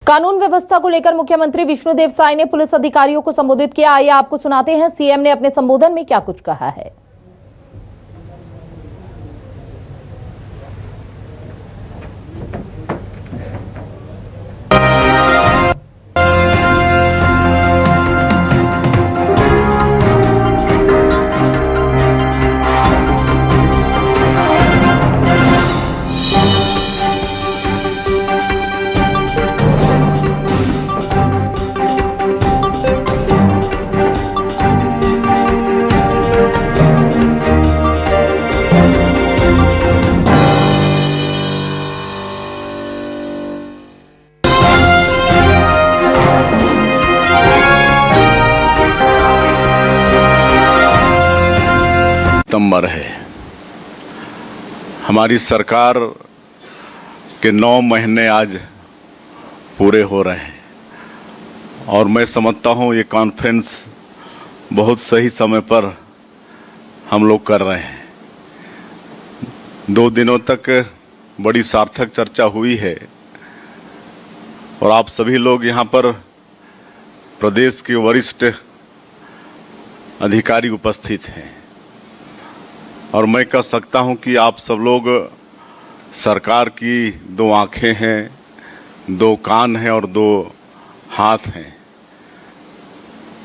कानून व्यवस्था को लेकर मुख्यमंत्री विष्णुदेव साय ने पुलिस अधिकारियों को संबोधित किया। आइए आपको सुनाते हैं सीएम ने अपने संबोधन में क्या कुछ कहा है। सितंबर है। हमारी सरकार के 9 महीने आज पूरे हो रहे हैं और मैं समझता हूँ ये कॉन्फ्रेंस बहुत सही समय पर हम लोग कर रहे हैं। 2 दिनों तक बड़ी सार्थक चर्चा हुई है और आप सभी लोग यहाँ पर प्रदेश के वरिष्ठ अधिकारी उपस्थित हैं और मैं कह सकता हूं कि आप सब लोग सरकार की 2 आंखें हैं, 2 कान हैं और 2 हाथ हैं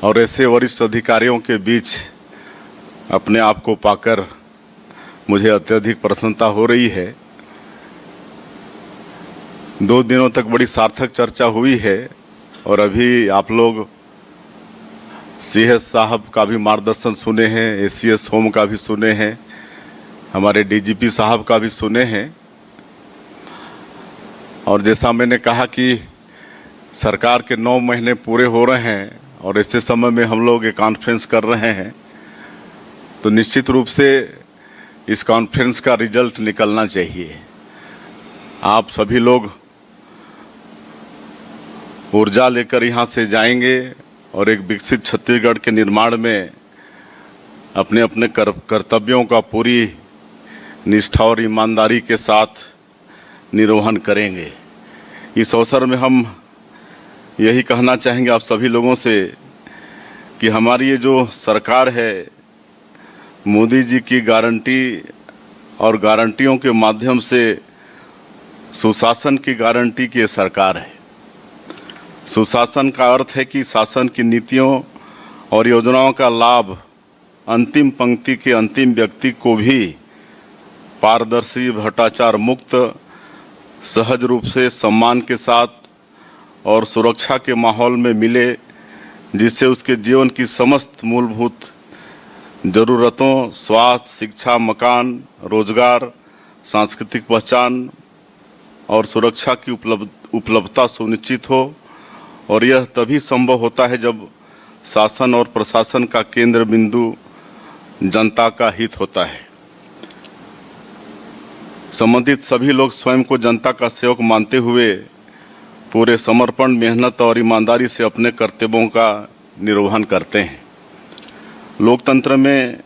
और ऐसे वरिष्ठ अधिकारियों के बीच अपने आप को पाकर मुझे अत्यधिक प्रसन्नता हो रही है। 2 दिनों तक बड़ी सार्थक चर्चा हुई है और अभी आप लोग सीएस साहब का भी मार्गदर्शन सुने हैं, एसीएस होम का भी सुने हैं, हमारे डीजीपी साहब का भी सुने हैं और जैसा मैंने कहा कि सरकार के 9 महीने पूरे हो रहे हैं और ऐसे समय में हम लोग ये कॉन्फ्रेंस कर रहे हैं तो निश्चित रूप से इस कॉन्फ्रेंस का रिजल्ट निकलना चाहिए। आप सभी लोग ऊर्जा लेकर यहाँ से जाएंगे और एक विकसित छत्तीसगढ़ के निर्माण में अपने अपने कर्तव्यों का पूरी निष्ठा और ईमानदारी के साथ निर्वहन करेंगे। इस अवसर में हम यही कहना चाहेंगे आप सभी लोगों से कि हमारी ये जो सरकार है मोदी जी की गारंटी और गारंटियों के माध्यम से सुशासन की गारंटी की सरकार है। सुशासन का अर्थ है कि शासन की नीतियों और योजनाओं का लाभ अंतिम पंक्ति के अंतिम व्यक्ति को भी पारदर्शी, भ्रष्टाचार मुक्त, सहज रूप से सम्मान के साथ और सुरक्षा के माहौल में मिले, जिससे उसके जीवन की समस्त मूलभूत ज़रूरतों स्वास्थ्य, शिक्षा, मकान, रोजगार, सांस्कृतिक पहचान और सुरक्षा की उपलब्धता सुनिश्चित हो। और यह तभी संभव होता है जब शासन और प्रशासन का केंद्र बिंदु जनता का हित होता है। संबंधित सभी लोग स्वयं को जनता का सेवक मानते हुए पूरे समर्पण, मेहनत और ईमानदारी से अपने कर्तव्यों का निर्वहन करते हैं। लोकतंत्र में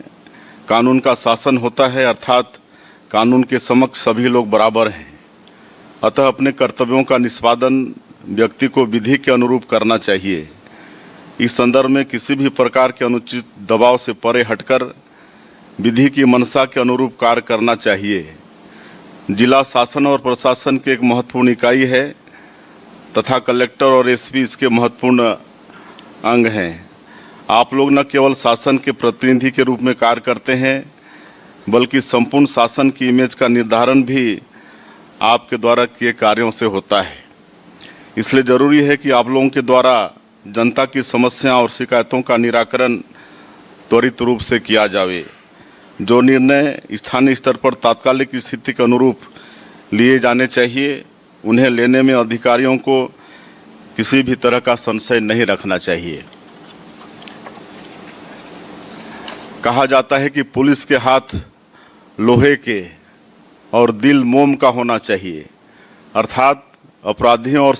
कानून का शासन होता है, अर्थात कानून के समक्ष सभी लोग बराबर हैं। अतः अपने कर्तव्यों का निष्पादन व्यक्ति को विधि के अनुरूप करना चाहिए। इस संदर्भ में किसी भी प्रकार के अनुचित दबाव से परे हटकर विधि की मंशा के अनुरूप कार्य करना चाहिए। जिला शासन और प्रशासन की एक महत्वपूर्ण इकाई है तथा कलेक्टर और एसपी इसके महत्वपूर्ण अंग हैं। आप लोग न केवल शासन के प्रतिनिधि के रूप में कार्य करते हैं बल्कि संपूर्ण शासन की इमेज का निर्धारण भी आपके द्वारा किए कार्यों से होता है। इसलिए ज़रूरी है कि आप लोगों के द्वारा जनता की समस्याओं और शिकायतों का निराकरण त्वरित रूप से किया जावे। जो निर्णय स्थानीय स्तर पर तात्कालिक स्थिति के अनुरूप लिए जाने चाहिए, उन्हें लेने में अधिकारियों को किसी भी तरह का संशय नहीं रखना चाहिए। कहा जाता है कि पुलिस के हाथ लोहे के और दिल मोम का होना चाहिए, अर्थात अपराधियों और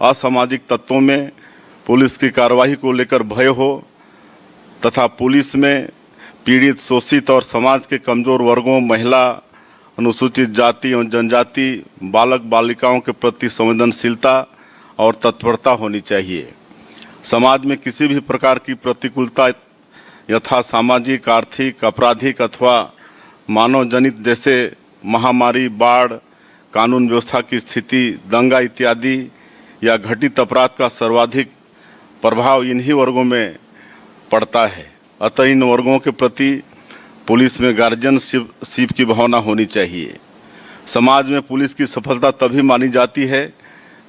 असामाजिक तत्वों में पुलिस की कार्रवाई को लेकर भय हो तथा पुलिस में पीड़ित, शोषित और समाज के कमज़ोर वर्गों, महिला, अनुसूचित जाति और जनजाति, बालक बालिकाओं के प्रति संवेदनशीलता और तत्परता होनी चाहिए। समाज में किसी भी प्रकार की प्रतिकूलता यथा सामाजिक, आर्थिक, आपराधिक अथवा मानव जनित जैसे महामारी, बाढ़, कानून व्यवस्था की स्थिति, दंगा इत्यादि या घटित अपराध का सर्वाधिक प्रभाव इन्हीं वर्गों में पड़ता है। अतः इन वर्गों के प्रति पुलिस में गार्जियनशिप की भावना होनी चाहिए। समाज में पुलिस की सफलता तभी मानी जाती है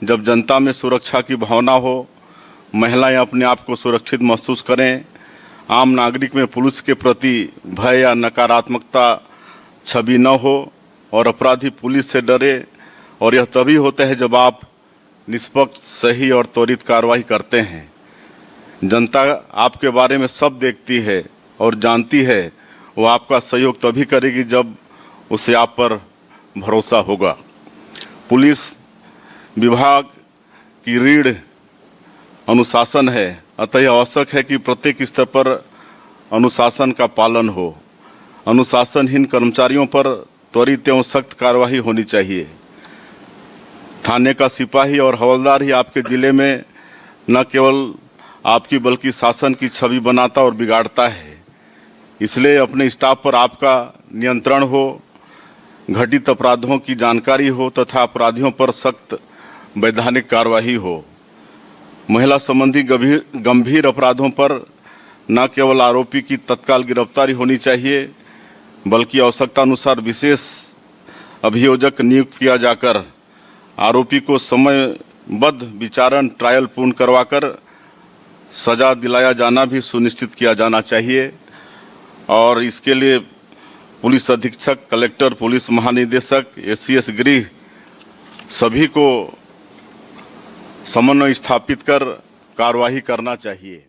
जब जनता में सुरक्षा की भावना हो, महिलाएं अपने आप को सुरक्षित महसूस करें, आम नागरिक में पुलिस के प्रति भय या नकारात्मकता छवि न हो और अपराधी पुलिस से डरे। और यह तभी होता है जब आप निष्पक्ष, सही और त्वरित कार्रवाई करते हैं। जनता आपके बारे में सब देखती है और जानती है, वो आपका सहयोग तभी करेगी जब उसे आप पर भरोसा होगा। पुलिस विभाग की रीढ़ अनुशासन है, अतः यह आवश्यक है कि प्रत्येक स्तर पर अनुशासन का पालन हो। अनुशासनहीन कर्मचारियों पर त्वरित एवं सख्त कार्रवाई होनी चाहिए। थाने का सिपाही और हवलदार ही आपके ज़िले में न केवल आपकी बल्कि शासन की छवि बनाता और बिगाड़ता है। इसलिए अपने स्टाफ पर आपका नियंत्रण हो, घटित अपराधों की जानकारी हो तथा अपराधियों पर सख्त वैधानिक कार्रवाई हो। महिला संबंधी गंभीर अपराधों पर न केवल आरोपी की तत्काल गिरफ्तारी होनी चाहिए बल्कि आवश्यकता अनुसार विशेष अभियोजक नियुक्त किया जाकर आरोपी को समयबद्ध विचारण ट्रायल पूर्ण करवाकर सजा दिलाया जाना भी सुनिश्चित किया जाना चाहिए। और इसके लिए पुलिस अधीक्षक, कलेक्टर, पुलिस महानिदेशक, एससीएस गृह सभी को समन्वय स्थापित कर कार्रवाई करना चाहिए।